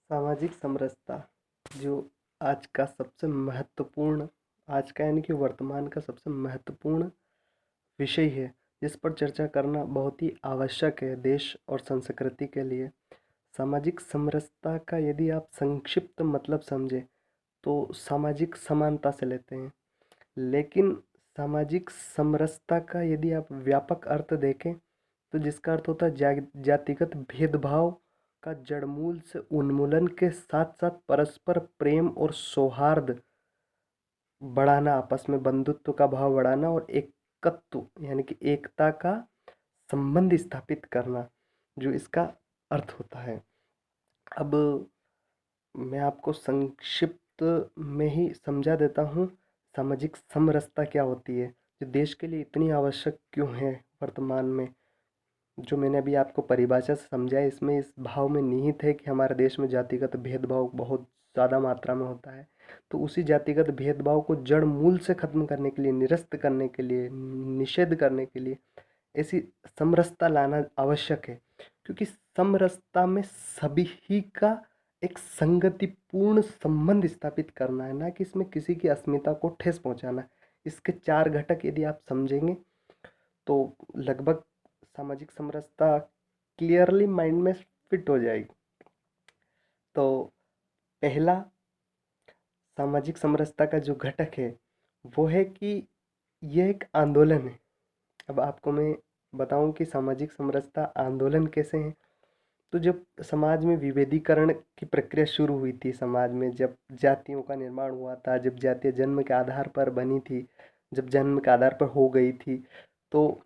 सामाजिक समरसता जो आज का सबसे महत्वपूर्ण आज का यानी कि वर्तमान का सबसे महत्वपूर्ण विषय है, जिस पर चर्चा करना बहुत ही आवश्यक है देश और संस्कृति के लिए। सामाजिक समरसता का यदि आप संक्षिप्त मतलब समझे तो सामाजिक समानता से लेते हैं, लेकिन सामाजिक समरसता का यदि आप व्यापक अर्थ देखें तो जिसका अर्थ होता है जातिगत भेदभाव का जड़मूल से उन्मूलन के साथ साथ परस्पर प्रेम और सौहार्द बढ़ाना, आपस में बंधुत्व का भाव बढ़ाना और एकत्व यानी कि एकता का संबंध स्थापित करना, जो इसका अर्थ होता है। अब मैं आपको संक्षिप्त में ही समझा देता हूँ सामाजिक समरसता क्या होती है, जो देश के लिए इतनी आवश्यक क्यों है वर्तमान में। जो मैंने अभी आपको परिभाषा से समझा है, इसमें इस भाव में निहित है कि हमारे देश में जातिगत भेदभाव बहुत ज़्यादा मात्रा में होता है। तो उसी जातिगत भेदभाव को जड़ मूल से ख़त्म करने के लिए, निरस्त करने के लिए, निषेध करने के लिए ऐसी समरसता लाना आवश्यक है, क्योंकि समरसता में सभी ही का एक संगतिपूर्ण संबंध स्थापित करना है, ना कि इसमें किसी की अस्मिता को ठेस पहुंचाना है। इसके चार घटक यदि आप समझेंगे तो लगभग सामाजिक समरसता क्लियरली माइंड में फिट हो जाएगी। तो पहला सामाजिक समरसता का जो घटक है वो है कि यह एक आंदोलन है। अब आपको मैं बताऊं कि सामाजिक समरसता आंदोलन कैसे है। तो जब समाज में विभेदीकरण की प्रक्रिया शुरू हुई थी, समाज में जब जातियों का निर्माण हुआ था, जब जातियाँ जन्म के आधार पर बनी थी, जब जन्म के आधार पर हो गई थी, तो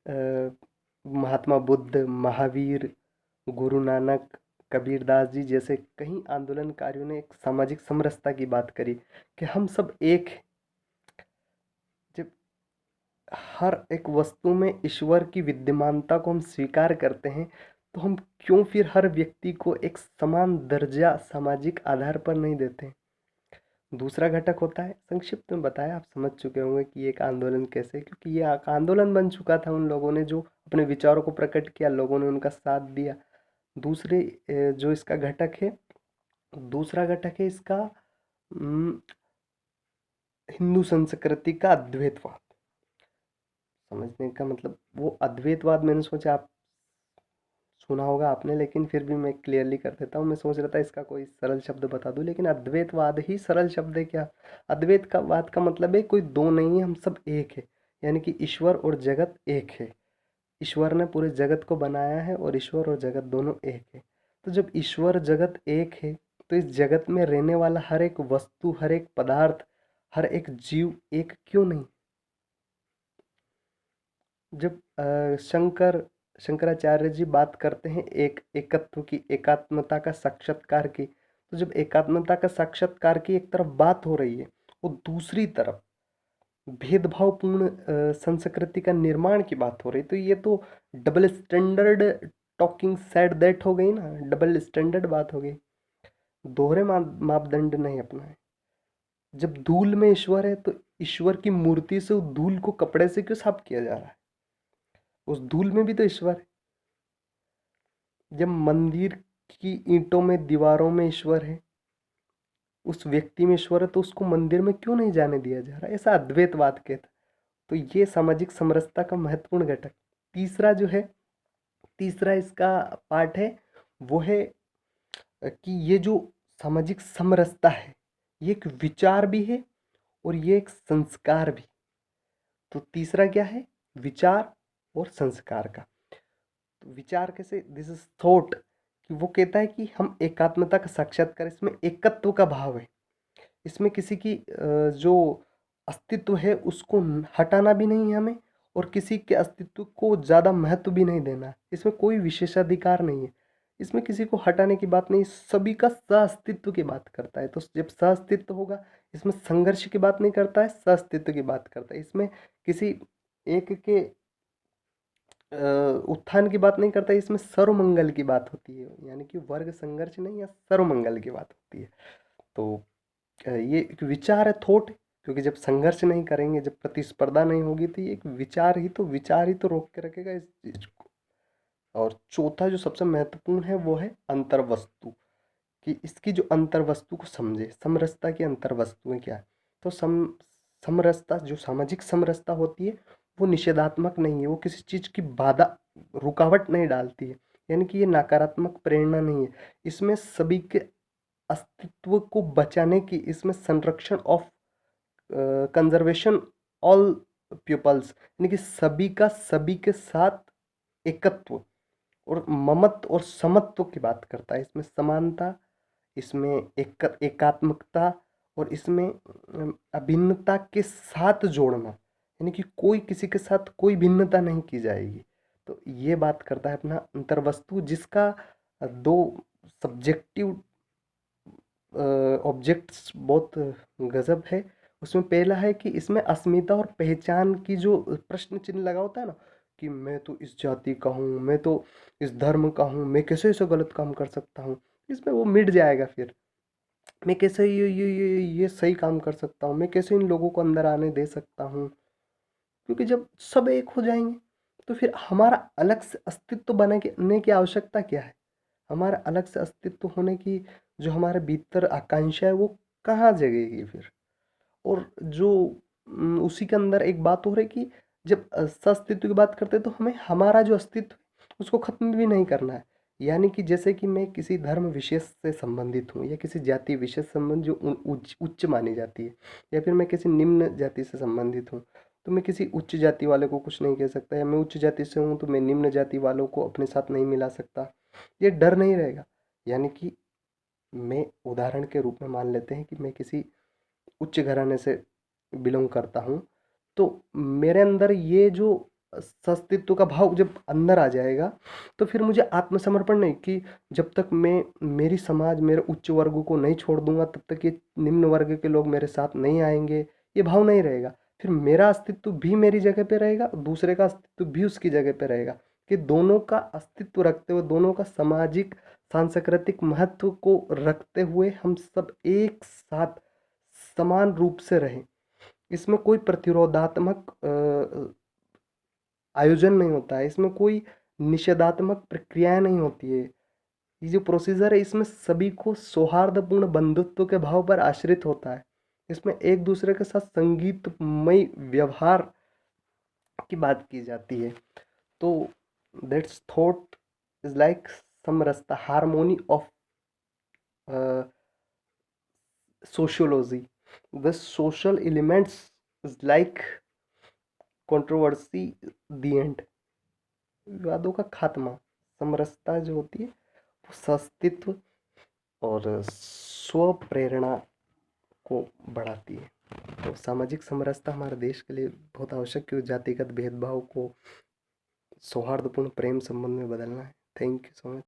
महात्मा बुद्ध, महावीर, गुरु नानक, कबीरदास जी जैसे कई आंदोलनकारियों ने एक सामाजिक समरसता की बात करी कि हम सब एक हैं। जब हर एक वस्तु में ईश्वर की विद्यमानता को हम स्वीकार करते हैं, तो हम क्यों फिर हर व्यक्ति को एक समान दर्जा सामाजिक आधार पर नहीं देते हैं। दूसरा घटक होता है, संक्षिप्त में बताया, आप समझ चुके होंगे कि एक आंदोलन कैसे, क्योंकि ये एक आंदोलन बन चुका था। उन लोगों ने जो अपने विचारों को प्रकट किया, लोगों ने उनका साथ दिया। दूसरे जो इसका घटक है, दूसरा घटक है इसका हिंदू संस्कृति का अद्वैतवाद। समझने का मतलब, वो अद्वैतवाद मैंने सोचा आप सुना होगा आपने, लेकिन फिर भी मैं क्लियरली कर देता हूँ। मैं सोच रहा था इसका कोई सरल शब्द बता दूँ, लेकिन अद्वैतवाद ही सरल शब्द है क्या। अद्वैत का वाद का मतलब है कोई दो नहीं है, हम सब एक है, यानी कि ईश्वर और जगत एक है। ईश्वर ने पूरे जगत को बनाया है और ईश्वर और जगत दोनों एक है। तो जब ईश्वर जगत एक है, तो इस जगत में रहने वाला हर एक वस्तु, हर एक पदार्थ, हर एक जीव एक क्यों नहीं। जब शंकराचार्य जी बात करते हैं एक एकत्व की, एकात्मता का साक्षात्कार की, तो जब एकात्मता का साक्षात्कार की एक तरफ बात हो रही है, वो दूसरी तरफ भेदभावपूर्ण संस्कृति का निर्माण की बात हो रही, तो ये तो double standard talking said that हो गई ना, डबल स्टैंडर्ड बात हो गई। दोहरे मापदंड नहीं अपनाए। जब धूल में ईश्वर है, तो ईश्वर की मूर्ति से उस धूल को कपड़े से क्यों साफ किया जा रहा है। उस धूल में भी तो ईश्वर है। जब मंदिर की ईंटों में, दीवारों में ईश्वर है, उस व्यक्ति में ईश्वर है, तो उसको मंदिर में क्यों नहीं जाने दिया जा रहा। ऐसा अद्वैतवाद कहता। तो ये सामाजिक समरसता का महत्वपूर्ण घटक। तीसरा जो है, तीसरा इसका पार्ट है, वो है कि ये जो सामाजिक समरसता है, ये एक विचार भी है और ये एक संस्कार भी। तो तीसरा क्या है, विचार और संस्कार का। तो विचार कैसे, दिस इज थॉट, कि वो कहता है कि हम एकात्मता का साक्षात्कार, इसमें एकत्व का भाव है, इसमें किसी की जो अस्तित्व है उसको हटाना भी नहीं है हमें, और किसी के अस्तित्व को ज़्यादा महत्व भी नहीं देना है। इसमें कोई विशेषाधिकार नहीं है, इसमें किसी को हटाने की बात नहीं, सभी का सह-अस्तित्व की बात करता है। तो जब सह-अस्तित्व होगा, इसमें संघर्ष की बात नहीं करता है, सह-अस्तित्व की बात करता है। इसमें किसी एक के उत्थान की बात नहीं करता है, इसमें सर्वमंगल की बात होती है, यानी कि वर्ग संघर्ष नहीं, या सर्वमंगल की बात होती है। तो ये एक विचार है, थॉट, क्योंकि जब संघर्ष नहीं करेंगे, जब प्रतिस्पर्धा नहीं होगी, तो ये एक विचार ही तो रोक के रखेगा इस चीज को। और चौथा जो सबसे महत्वपूर्ण है वो है अंतर्वस्तु, कि इसकी जो अंतर्वस्तु को समझे। समरसता की अंतर्वस्तुएं क्या है? तो समरसता, जो सामाजिक समरसता होती है, वो निषेधात्मक नहीं है, वो किसी चीज़ की बाधा, रुकावट नहीं डालती है, यानी कि ये नकारात्मक प्रेरणा नहीं है। इसमें सभी के अस्तित्व को बचाने की, इसमें संरक्षण ऑफ कंजर्वेशन ऑल पीपल्स, यानी कि सभी का सभी के साथ एकत्व और ममत्व और समत्व की बात करता है। इसमें समानता, इसमें एकात्मकता और इसमें अभिन्नता के साथ जोड़ना, यानी कि कोई किसी के साथ कोई भिन्नता नहीं की जाएगी। तो ये बात करता है अपना अंतर्वस्तु, जिसका दो सब्जेक्टिव ऑब्जेक्ट्स बहुत गजब है। उसमें पहला है कि इसमें अस्मिता और पहचान की जो प्रश्न चिन्ह लगा होता है ना, कि मैं तो इस जाति का हूँ, मैं तो इस धर्म का हूँ, मैं कैसे ऐसा गलत काम कर सकता हूँ, इसमें वो मिट जाएगा। फिर मैं कैसे ये सही काम कर सकता हूँ, मैं कैसे इन लोगों को अंदर आने दे सकता हूँ। क्योंकि जब सब एक हो जाएंगे तो फिर हमारा अलग से अस्तित्व बनाने की आवश्यकता क्या है? हमारा अलग से अस्तित्व होने की जो हमारे भीतर आकांक्षा है, वो कहाँ जगेगी फिर? और जो उसी के अंदर एक बात हो रही है कि जब सअस्तित्व की बात करते हैं तो हमें हमारा जो अस्तित्व है, उसको खत्म भी नहीं करना है। यानी कि जैसे कि मैं किसी धर्म विशेष से संबंधित हूँ, या किसी जाति विशेष संबंध जो उच्च मानी जाती है, या फिर मैं किसी निम्न जाति से संबंधित हूँ, तो मैं किसी उच्च जाति वाले को कुछ नहीं कह सकता, या मैं उच्च जाति से हूँ तो मैं निम्न जाति वालों को अपने साथ नहीं मिला सकता। ये डर नहीं रहेगा। यानी कि मैं उदाहरण के रूप में मान लेते हैं कि मैं किसी उच्च घराने से बिलोंग करता हूँ, तो मेरे अंदर ये जो अस्तित्व का भाव जब अंदर आ जाएगा, तो फिर मुझे आत्मसमर्पण नहीं, कि जब तक मैं मेरी समाज मेरे उच्च वर्ग को नहीं छोड़ दूंगा, तब तक ये निम्न वर्ग के लोग मेरे साथ नहीं आएंगे, ये भाव नहीं रहेगा। फिर मेरा अस्तित्व भी मेरी जगह पे रहेगा, दूसरे का अस्तित्व भी उसकी जगह पे रहेगा, कि दोनों का अस्तित्व रखते हुए, दोनों का सामाजिक सांस्कृतिक महत्व को रखते हुए हम सब एक साथ समान रूप से रहें। इसमें कोई प्रतिरोधात्मक आयोजन नहीं होता है, इसमें कोई निषेधात्मक प्रक्रियाएं नहीं होती है। ये जो प्रोसीजर है, इसमें सभी को सौहार्दपूर्ण बंधुत्व के भाव पर आश्रित होता है। इसमें एक दूसरे के साथ संगीतमय व्यवहार की बात की जाती है। तो दैट्स थॉट इज लाइक समरसता, harmony of sociology. The social elements is like controversy, the end. विवादों का खात्मा। समरसता जो होती है वो सस्तित्व और स्व प्रेरणा को बढ़ाती है। तो सामाजिक समरसता हमारे देश के लिए बहुत आवश्यक, क्योंकि जातिगत भेदभाव को सौहार्दपूर्ण प्रेम संबंध में बदलना है। Thank you so much.